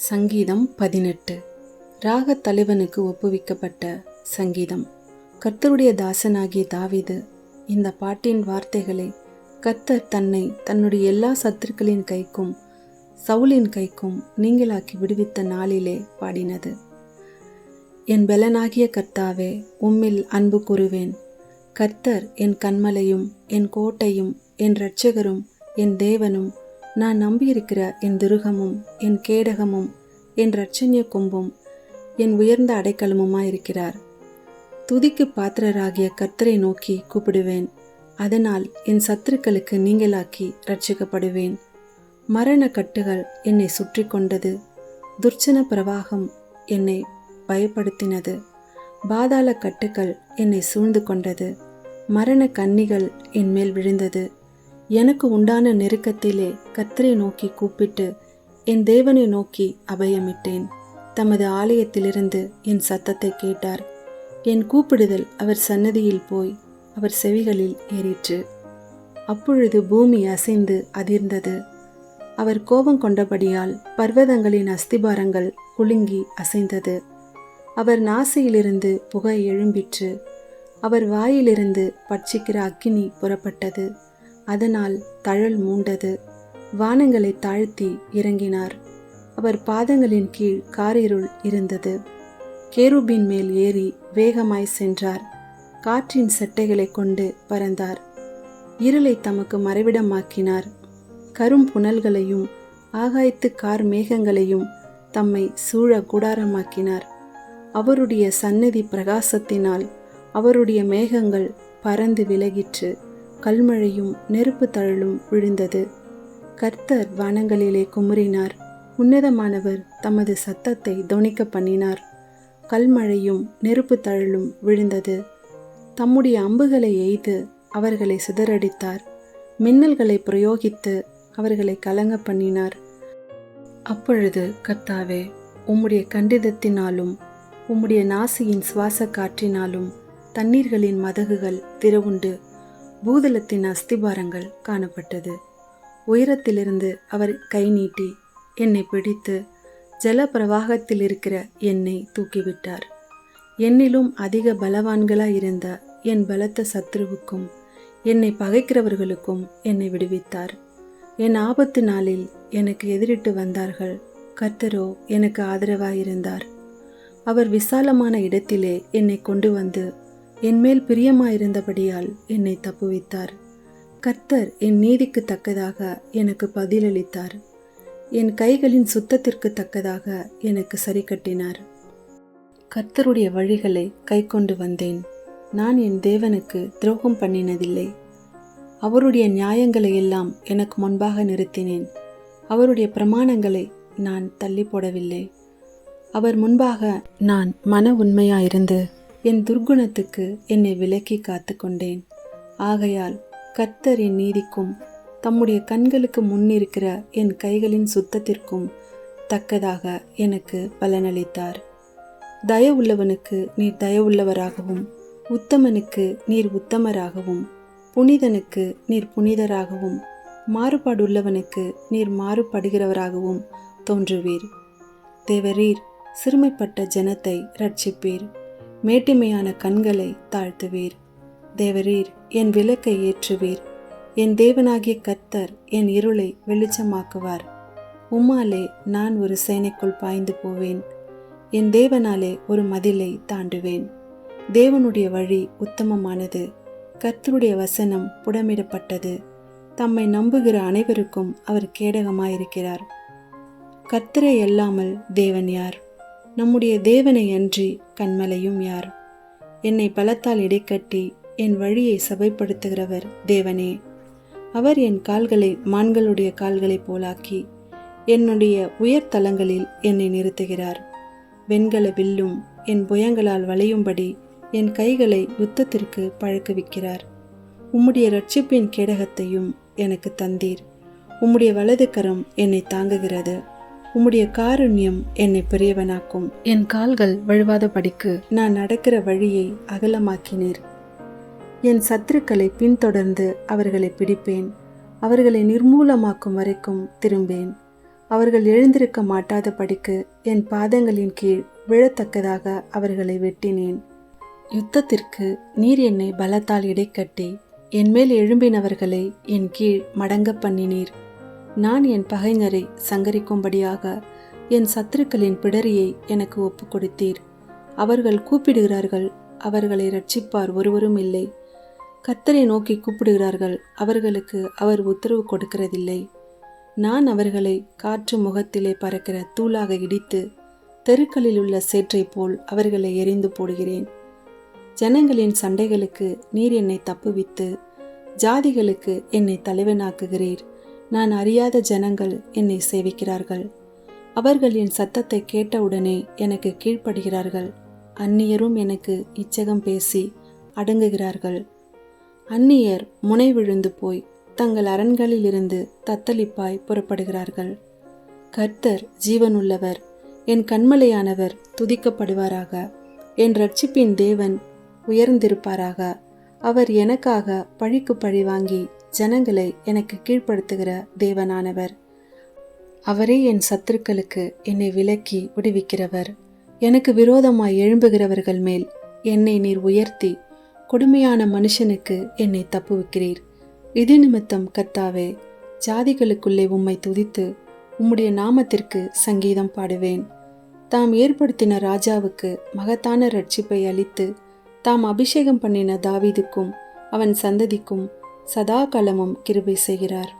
சங்கீதம் 18. ராகத் தலைவனுக்கு ஒப்புவிக்கப்பட்ட சங்கீதம். கர்த்தருடைய தாசனாகிய தாவீது இந்த பாட்டின் வார்த்தைகளை கர்த்தர் தன்னை தன்னுடைய எல்லா சத்துருக்களின் கைக்கும் சவுலின் கைக்கும் நீங்களாக்கி விடுவித்த நாளிலே பாடினது. என் பெலனாகிய கர்த்தாவே, உம்மில் அன்பு கூறுவேன். கர்த்தர் என் கன்மலையும் என் கோட்டையும் என் இரட்சகரும் என் தேவனும், நான் நம்பியிருக்கிற என் துருகமும் என் கேடகமும் என் இரட்சணிய கொம்பும் என் உயர்ந்த அடைக்கலமுமாயிருக்கிறார். துதிக்கு பாத்திரராகிய கர்த்தரை நோக்கி கூப்பிடுவேன். அதனால் என் சத்துருக்களுக்கு நீங்களாக்கி இரட்சிக்கப்படுவேன். மரண கட்டுகள் என்னை சுற்றி கொண்டது. துர்ச்சன பிரவாகம் என்னை பயப்படுத்தினது. பாதாள கட்டுகள் என்னை சூழ்ந்து கொண்டது. மரண கண்ணிகள் என் மேல் விழுந்தது. எனக்கு உண்டான நெருக்கத்திலே கர்த்தரை நோக்கி கூப்பிட்டு என் தேவனை நோக்கி அபயமிட்டேன். தமது ஆலயத்திலிருந்து என் சத்தத்தை கேட்டார். என் கூப்பிடுதல் அவர் சன்னதியில் போய் அவர் செவிகளில் ஏறிற்று. அப்பொழுது பூமி அசைந்து அதிர்ந்தது. அவர் கோபம் கொண்டபடியால் பர்வதங்களின் அஸ்திபாரங்கள் குலுங்கி அசைந்தது. அவர் நாசியிலிருந்து புகை எழும்பிற்று. அவர் வாயிலிருந்து பட்சிக்கிற அக்கினி புறப்பட்டது. அதனால் தழல் மூண்டது. வானங்களை தாழ்த்தி இறங்கினார். அவர் பாதங்களின் கீழ் காரிருள் இருந்தது. கேருபின் மேல் ஏறி வேகமாய் சென்றார். காற்றின் செட்டைகளை கொண்டு பறந்தார். இருளை தமக்கு மறைவிடமாக்கினார். கரும் புனல்களையும் ஆகாயத்து கார் மேகங்களையும் தம்மை சூழ கூடாரமாக்கினார். அவருடைய சந்நிதி பிரகாசத்தினால் அவருடைய மேகங்கள் பறந்து விலகிற்று. கல்மழையும் நெருப்பு தழலும் விழுந்தது. கர்த்தர் வானங்களிலே குமுறினார். உன்னதமானவர் தமது சத்தத்தை தொனிக்க பண்ணினார். கல்மழையும் நெருப்பு தழலும் விழுந்தது. தம்முடைய அம்புகளை எய்து அவர்களை சிதறடித்தார். மின்னல்களை பிரயோகித்து அவர்களை கலங்க பண்ணினார். அப்பொழுது கர்த்தாவே, உம்முடைய கண்டிதத்தினாலும் உம்முடைய நாசியின் சுவாச காற்றினாலும் தண்ணீர்களின் மதகுகள் திறவுண்டு பூதலத்தின் அஸ்திபாரங்கள் காணப்பட்டது. உயரத்திலிருந்து அவர் கை நீட்டி என்னை பிடித்து ஜல பிரவாகத்தில் இருக்கிற என்னை தூக்கிவிட்டார். என்னிலும் அதிக பலவான்களாயிருந்த என் பலத்த சத்ருவுக்கும் என்னை பகைக்கிறவர்களுக்கும் என்னை விடுவித்தார். என் ஆபத்து நாளில் எனக்கு எதிரிட்டு வந்தார்கள். கர்த்தரோ எனக்கு ஆதரவாயிருந்தார். அவர் விசாலமான இடத்திலே என்னை கொண்டு வந்து என்மேல் பிரியமாயிருந்தபடியால் என்னை தப்புவித்தார். கர்த்தர் என் நீதிக்கு தக்கதாக எனக்கு பதிலளித்தார். என் கைகளின் சுத்தத்திற்கு தக்கதாக எனக்கு சரி கட்டினார். கர்த்தருடைய வழிகளை கை கொண்டு வந்தேன். நான் என் தேவனுக்கு துரோகம் பண்ணினதில்லை. அவருடைய நியாயங்களை எல்லாம் எனக்கு முன்பாக நிறுத்தினேன். அவருடைய பிரமாணங்களை நான் தள்ளி போடவில்லை. அவர் முன்பாக நான் மன உண்மையாயிருந்து என் துர்குணத்துக்கு என்னை விலக்கி காத்து கொண்டேன். ஆகையால் கர்த்தர் என் நீதிக்கும் தம்முடைய கண்களுக்கு முன்னிருக்கிற என் கைகளின் சுத்தத்திற்கும் தக்கதாக எனக்கு பலனளித்தார். தயவுள்ளவனுக்கு நீர் தயவுள்ளவராகவும், உத்தமனுக்கு நீர் உத்தமராகவும், புனிதனுக்கு நீர் புனிதராகவும், மாறுபாடுள்ளவனுக்கு நீர் மாறுபடுகிறவராகவும் தோன்றுவீர். தேவரீர் சிறுமைப்பட்ட ஜனத்தை இரட்சிப்பீர். மேட்டிமையான கண்களை தாழ்த்துவீர். தேவரீர் என் விளக்கை ஏற்றுவீர். என் தேவனாகிய கர்த்தர் என் இருளை வெளிச்சமாக்குவார். உம்மாலே நான் ஒரு சேனைக்குள் பாய்ந்து போவேன். என் தேவனாலே ஒரு மதிலை தாண்டுவேன். தேவனுடைய வழி உத்தமமானது. கர்த்தருடைய வசனம் புடமிடப்பட்டது. தம்மை நம்புகிற அனைவருக்கும் அவர் கேடகமாயிருக்கிறார். கர்த்தரை அல்லாமல் தேவன் யார்? நம்முடைய தேவனை அன்றி கன்மலையும் யார்? என்னை பலத்தால் இடைக்கட்டி என் வழியை சபைப்படுத்துகிறவர் தேவனே. அவர் என் கால்களை மான்களுடைய கால்களைப் போலாக்கி என்னுடைய உயர்தலங்களில் என்னை நிறுத்துகிறார். வெண்கல வில்லும் என் புயங்களால் வளையும்படி என் கைகளை யுத்தத்திற்கு பழக்குவிக்கிறார். உம்முடைய இரட்சிப்பின் கேடகத்தையும் எனக்கு தந்தீர். உம்முடைய வலது கரம் என்னை தாங்குகிறது. உம்முடைய காருண்யம் என்னை பெரியவனாக்கும். என் கால்கள் வழுவாதபடிக்கு நான் நடக்கிற வழியை அகலமாக்கினீர். என் சத்துருக்களை பின்தொடர்ந்து அவர்களை பிடிப்பேன். அவர்களை நிர்மூலமாக்கும் வரைக்கும் திரும்பேன். அவர்கள் எழுந்திருக்க மாட்டாதபடிக்கு என் பாதங்களின் கீழ் விழத்தக்கதாக அவர்களை வெட்டினேன். யுத்தத்திற்கு நீர் என்னை பலத்தால் இடைக்கட்டி என்மேல் எழும்பினவர்களை என் கீழ் மடங்க பண்ணினீர். நான் என் பகைஞரை சங்கரிக்கும்படியாக என் சத்துருக்களின் பிடரியை எனக்கு ஒப்பு கொடுத்தீர். அவர்கள் கூப்பிடுகிறார்கள், அவர்களை இரட்சிப்பார் ஒருவரும் இல்லை. கர்த்தரை நோக்கி கூப்பிடுகிறார்கள், அவர்களுக்கு அவர் உத்தரவு கொடுக்கிறதில்லை. நான் அவர்களை காற்று முகத்திலே பறக்கிற தூளாக இடித்து தெருக்களில் உள்ள சேற்றை போல் அவர்களை எரிந்து போடுகிறேன். ஜனங்களின் சண்டைகளுக்கு நீர் என்னை தப்புவித்து ஜாதிகளுக்கு என்னை தலைவனாக்குகிறீர். நான் அறியாத ஜனங்கள் என்னை சேவிக்கிறார்கள். அவர்கள் என் சத்தத்தை கேட்டவுடனே எனக்கு கீழ்ப்படுகிறார்கள். அந்நியரும் எனக்கு இச்சகம் பேசி அடங்குகிறார்கள். அந்நியர் முனை விழுந்து போய் தங்கள் அரண்களிலிருந்து தத்தளிப்பாய் புறப்படுகிறார்கள். கர்த்தர் ஜீவனுள்ளவர், என் கண்மலையானவர் துதிக்கப்படுவாராக. என் இரட்சிப்பின் தேவன் உயர்ந்திருப்பாராக. அவர் எனக்காக பழிக்கு பழி வாங்கி ஜனங்களை எனக்கு கீழ்ப்படுத்துகிற தேவனானவர். அவரே என் சத்துருக்களுக்கு என்னை விலக்கி விடுவிக்கிறவர். எனக்கு விரோதமாய் எழும்புகிறவர்கள் மேல் என்னை நீர் உயர்த்தி கொடுமையான மனுஷனுக்கு என்னை தப்புவிக்கிறீர். இது நிமித்தம் கர்த்தாவே, ஜாதிகளுக்குள்ளே உம்மை துதித்து உம்முடைய நாமத்திற்கு சங்கீதம் பாடுவேன். தாம் ஏற்படுத்தின ராஜாவுக்கு மகத்தான இரட்சிப்பை அளித்து தாம் அபிஷேகம் பண்ணின தாவீதுக்கும் அவன் சந்ததிக்கும் சதா காலமும் கிருபை செய்கிறார்.